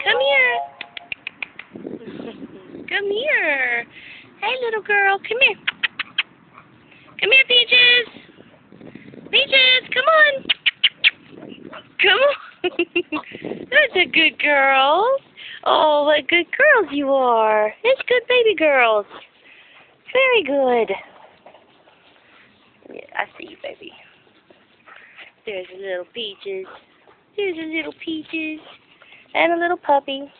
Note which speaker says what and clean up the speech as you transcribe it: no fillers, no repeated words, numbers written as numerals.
Speaker 1: Come here. Come here. Hey, little girl. Come here. Come here, Peaches. Peaches, come on. Come on. That's a good girl. Oh, what good girls you are. It's good baby girls. Very good. Yeah, I see you, baby. There's a little Peaches. There's a little Peaches. And a little puppy.